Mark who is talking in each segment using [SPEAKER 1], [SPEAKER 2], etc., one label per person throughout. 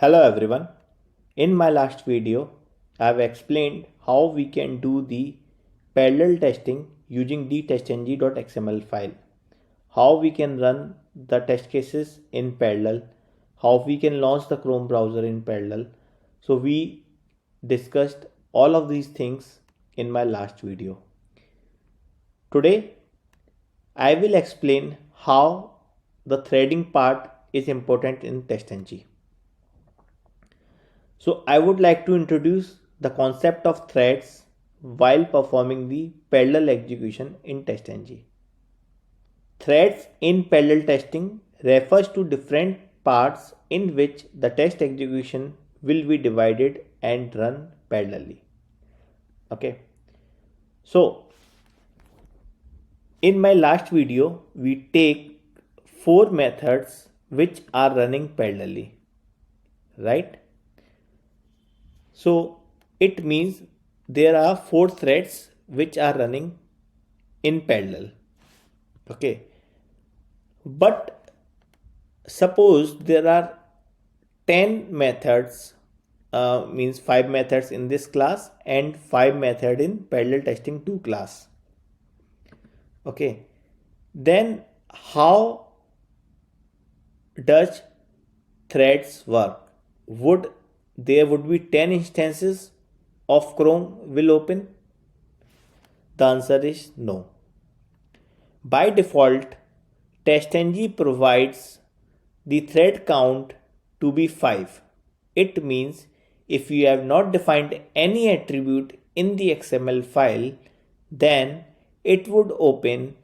[SPEAKER 1] Hello everyone. In my last video, I have explained how we can do the parallel testing using the TestNG.xml file, how we can run the test cases in parallel, how we can launch the Chrome browser in parallel. So we discussed all of these things in my last video. Today, I will explain how the threading part is important in TestNG. So I would like to introduce the concept of threads while performing the parallel execution in TestNG. Threads in parallel testing refers to different parts in which the test execution will be divided and run parallelly. Okay. So in my last video, we take 4 methods which are running parallelly, right? So it means there are 4 threads which are running in parallel. Okay. But suppose there are 10 methods, means 5 methods in this class and 5 method in parallel testing 2 class. Okay. Then how does threads work? There would be 10 instances of Chrome will open? The answer is no. By default, TestNG provides the thread count to be 5. It means if you have not defined any attribute in the XML file, then it would open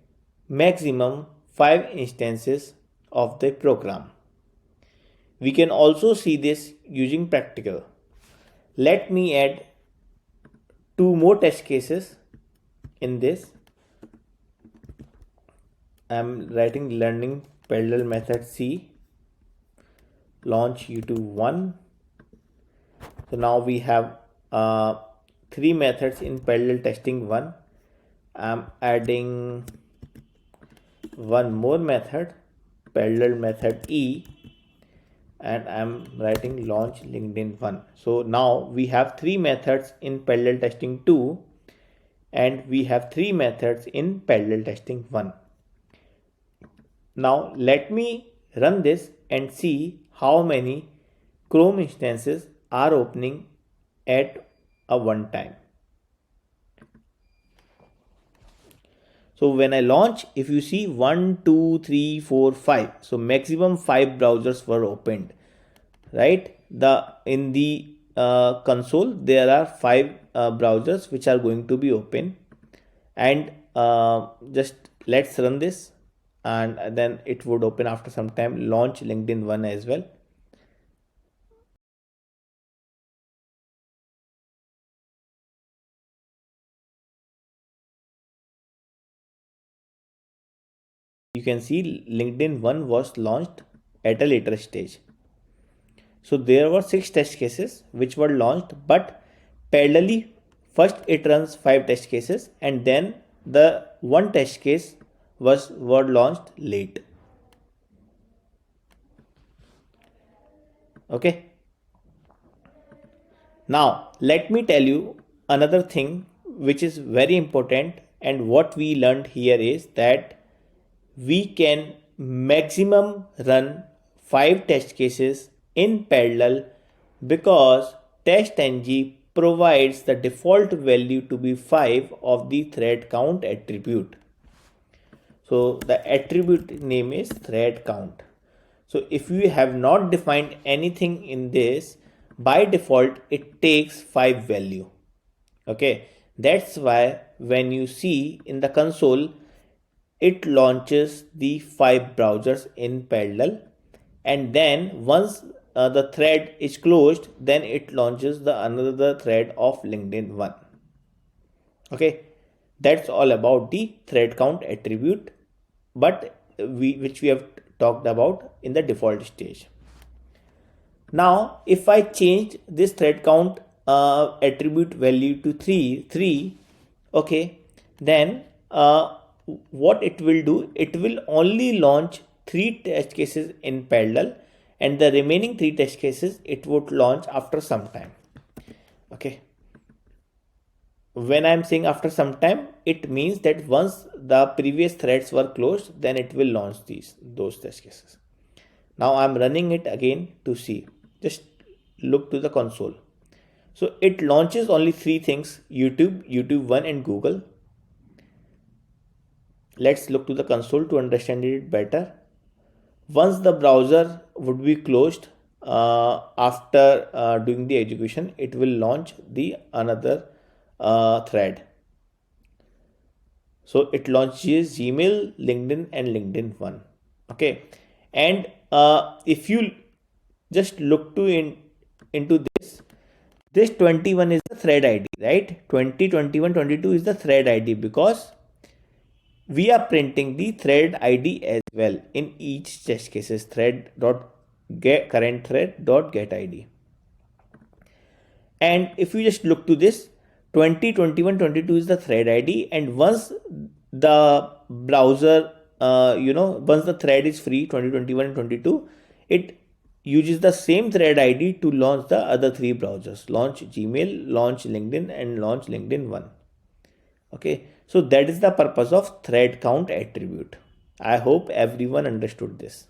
[SPEAKER 1] maximum 5 instances of the program. We can also see this using practical. Let me add 2 more test cases in this. I am writing learning parallel method C, launch U2 1. So now we have 3 methods in parallel testing 1. I am adding one more method, parallel method E, and I am writing launch LinkedIn 1. So now we have 3 methods in parallel testing 2 and we have 3 methods in parallel testing 1. Now let me run this and see how many Chrome instances are opening at a one time. So when I launch, if you see 1, 2, 3, 4, 5, so maximum 5 browsers were opened, right? In the console there are 5 browsers which are going to be open, and just let's run this, and then it would open after some time. Launch LinkedIn 1 as well. You can see LinkedIn 1 was launched at a later stage. So there were 6 test cases which were launched, but parallelly first it runs 5 test cases and then the one test case were launched late. Okay. Now let me tell you another thing which is very important, and what we learned here is that we can maximum run 5 test cases in parallel because TestNG provides the default value to be 5 of the thread count attribute. So the attribute name is thread count. So if you have not defined anything in this, by default it takes 5 value. Okay, that's why when you see in the console, it launches the 5 browsers in parallel, and then once the thread is closed, then it launches the another thread of LinkedIn 1. Okay, that's all about the thread count attribute, but which we have talked about in the default stage. Now if I change this thread count attribute value to 3, okay, then what it will do, it will only launch 3 test cases in parallel, and the remaining 3 test cases it would launch after some time. Okay, when I'm saying after some time, it means that once the previous threads were closed, then it will launch those test cases. Now I'm running it again to see. Just look to the console. So it launches only 3 things: YouTube, YouTube 1 and Google. Let's look to the console to understand it better. Once the browser would be closed after doing the execution, it will launch the another thread. So it launches Gmail, LinkedIn and LinkedIn 1. Okay, and if you just look into this 21 is the thread ID, right? 20, 21, 22 is the thread ID, because we are printing the thread ID as well in each test cases. Thread dot get current thread dot get ID. And if you just look to this, 20, 21, 22 is the thread ID, and once the browser once the thread is free, 20, 21 and 22, it uses the same thread ID to launch the other 3 browsers: launch Gmail, launch LinkedIn and launch LinkedIn 1. Okay, so that is the purpose of thread count attribute. I hope everyone understood this.